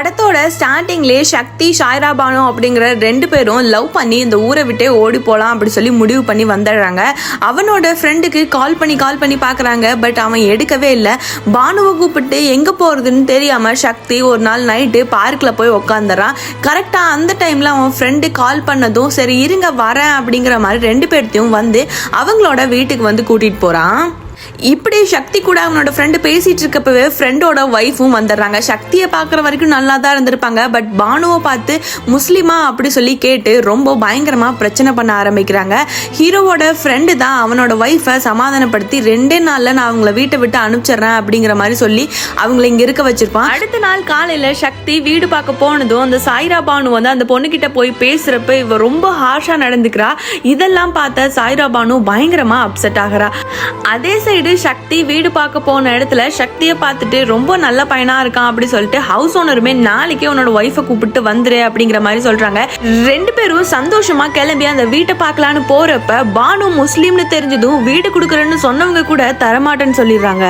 படத்தோட ஸ்டார்டிங்லேயே சக்தி ஷாய்ரா பானு அப்படிங்கிற 2 பேரும் லவ் பண்ணி இந்த ஊரை விட்டே ஓடி போகலாம் அப்படி சொல்லி முடிவு பண்ணி வந்துடுறாங்க. அவனோட ஃப்ரெண்டுக்கு கால் பண்ணி பார்க்குறாங்க. பட் அவன் எடுக்கவே இல்லை. பானுவை கூப்பிட்டு எங்கே போகிறதுன்னு தெரியாமல் சக்தி ஒரு நாள் நைட்டு பார்க்கில் போய் உக்காந்துறான். கரெக்டாக அந்த டைமில் அவன் ஃப்ரெண்டு கால் பண்ணதும் சரி இருங்க வரேன் அப்படிங்கிற மாதிரி 2 பேர்த்தையும் வந்து அவங்களோட வீட்டுக்கு வந்து கூட்டிகிட்டு போகிறான். இப்படி சக்தி கூட அவனோட ஃப்ரெண்டு பேசிட்டு இருக்கப்பவே ஃப்ரெண்டோட ஒய்ஃபும் வந்துடுறாங்க. சக்தியை பார்க்குற வரைக்கும் நல்லா தான் இருந்திருப்பாங்க. பட் பானுவை பார்த்து முஸ்லிமா அப்படி சொல்லி கேட்டு ரொம்ப பயங்கரமாக பிரச்சனை பண்ண ஆரம்பிக்கிறாங்க. ஹீரோவோட ஃப்ரெண்டு தான் அவனோட ஒய்ஃபை சமாதானப்படுத்தி 2 நாளில் நான் அவங்கள வீட்டை விட்டு அனுப்பிச்சிடுறேன் அப்படிங்கிற மாதிரி சொல்லி அவங்கள இங்கே இருக்க வச்சிருப்பான். அடுத்த நாள் காலையில் சக்தி வீடு பார்க்க போனதும் அந்த சாய்ரா பானு வந்து அந்த பொண்ணுக்கிட்ட போய் பேசுகிறப்ப இவ ரொம்ப ஹார்ஷாக நடந்துக்கிறா. இதெல்லாம் பார்த்த சாய்ரா பானு பயங்கரமாக அப்செட் ஆகிறா. அதே சைடு சக்தி வீடு பார்க்க போன இடத்துல சக்தியை பார்த்துட்டு ரொம்ப நல்ல பையனா இருக்கான் அப்படி சொல்லிட்டு ஹவுஸ் ஓனருமே நாளைக்கே உன்னோட ஒய்ஃபை கூப்பிட்டு வந்துரு அப்படிங்கிற மாதிரி சொல்றாங்க. 2 பேரும் சந்தோஷமா கிளம்பி அந்த வீட்டை பார்க்கலான்னு போறப்ப பானு முஸ்லீம்னு தெரிஞ்சதும் வீடு கொடுக்குறேன்னு சொன்னவங்க கூட தரமாட்டேன்னு சொல்லிடுறாங்க.